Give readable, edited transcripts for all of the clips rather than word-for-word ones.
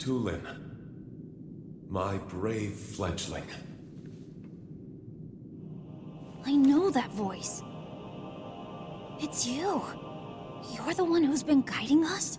Tulin, my brave fledgling. I know that voice. It's you. You're the one who's been guiding us?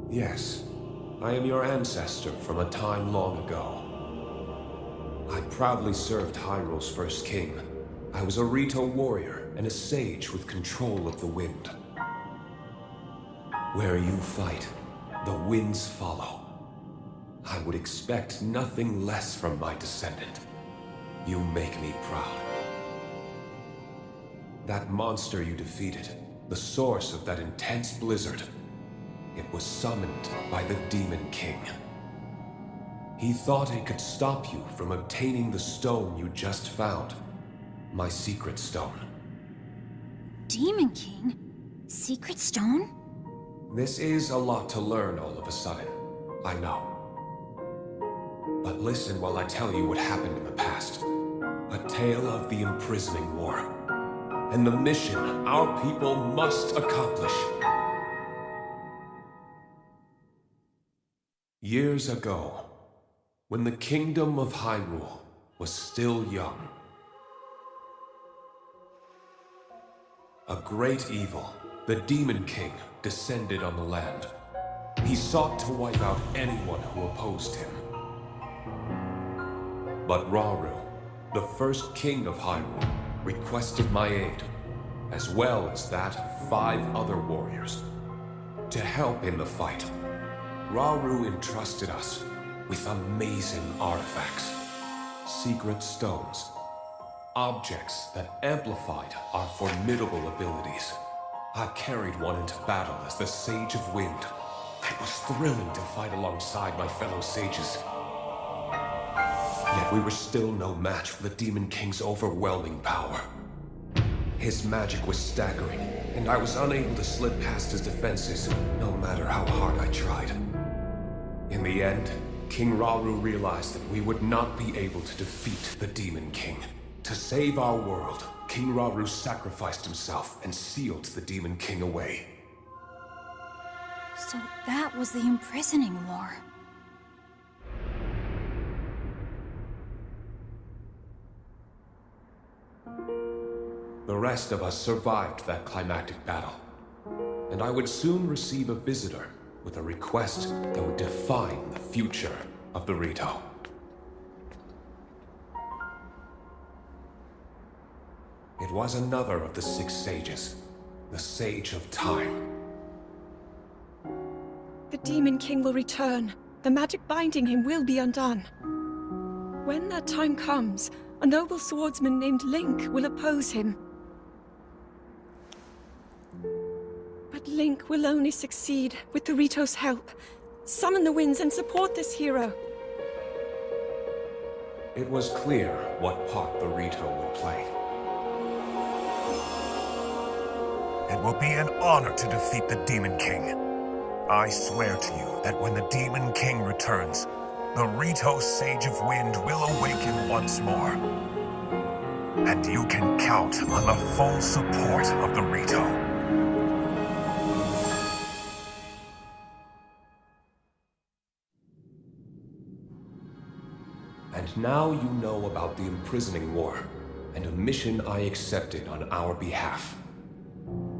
Yes, I am your ancestor from a time long ago. I proudly served Hyrule's first king. I was a Rito warrior and a sage with control of the wind. Where you fight, the winds follow. I would expect nothing less from my descendant. You make me proud. That monster you defeated, the source of that intense blizzard, it was summoned by the Demon King. He thought it could stop you from obtaining the stone you just found. My secret stone. Demon King? Secret stone? This is a lot to learn all of a sudden, I know. But listen while I tell you what happened in the past. A tale of the imprisoning war. And the mission our people must accomplish. Years ago, when the kingdom of Hyrule was still young, a great evil, the Demon King, descended on the land. He sought to wipe out anyone who opposed him. But Rauru, the first king of Hyrule, requested my aid, as well as that of 5 other warriors, to help in the fight. Rauru entrusted us with amazing artifacts, secret stones, objects that amplified our formidable abilities. I carried one into battle as the Sage of Wind. It was thrilling to fight alongside my fellow sages. Yet we were still no match for the Demon King's overwhelming power. His magic was staggering, and I was unable to slip past his defenses, no matter how hard I tried. In the end, King Rauru realized that we would not be able to defeat the Demon King. To save our world, King Rauru sacrificed himself and sealed the Demon King away. So that was the imprisoning war. The rest of us survived that climactic battle, and I would soon receive a visitor with a request that would define the future of the Rito. It was another of the 6 sages, the Sage of Time. The Demon King will return. The magic binding him will be undone. When that time comes, a noble swordsman named Link will oppose him. But Link will only succeed with the Rito's help. Summon the winds and support this hero. It was clear what part the Rito would play. It will be an honor to defeat the Demon King. I swear to you that when the Demon King returns, the Rito Sage of Wind will awaken once more. And you can count on the full support of the Rito. And now you know about the imprisoning war, and a mission I accepted on our behalf.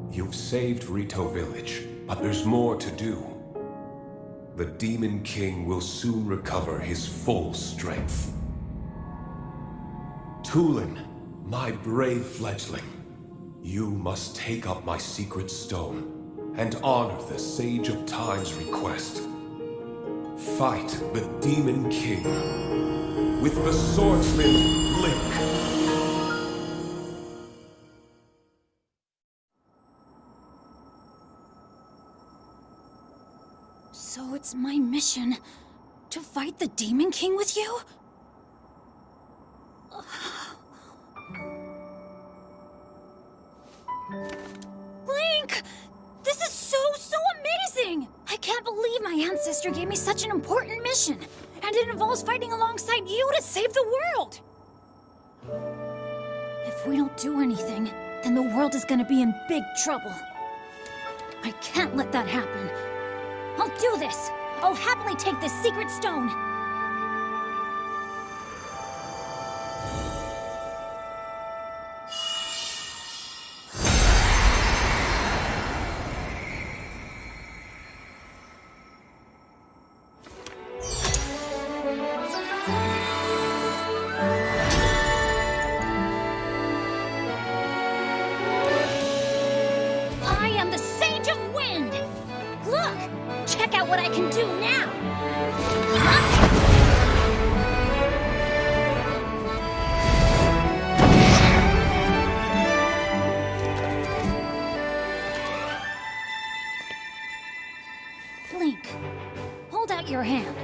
You've saved Rito Village, but there's more to do. The Demon King will soon recover his full strength. Tulin, my brave fledgling, you must take up my secret stone and honor the Sage of Time's request. Fight the Demon King with the swordsman Link. So it's my mission to fight the Demon King with you? Link! This is so amazing! I can't believe my ancestor gave me such an important mission. And it involves fighting alongside you to save the world! If we don't do anything, then the world is gonna be in big trouble. I can't let that happen. I'll do this! I'll happily take this secret stone! I am the Sage of Wind! Look! Check out what I can do now! Blink. Hold out your hand.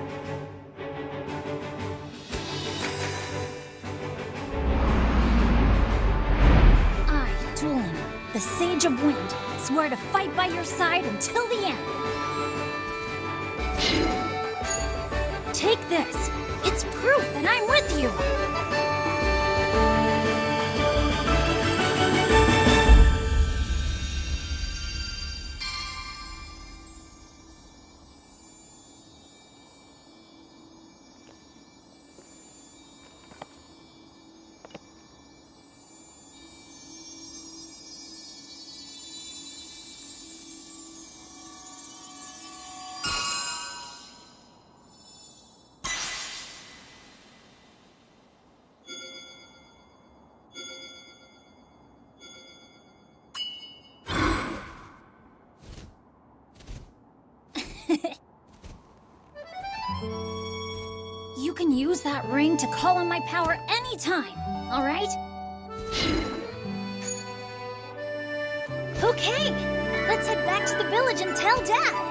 I, Tulin, the Sage of Wind, swear to fight by your side until the end. Take this. It's proof that I'm with you. You can use that ring to call on my power anytime, all right? Okay, let's head back to the village and tell Dad.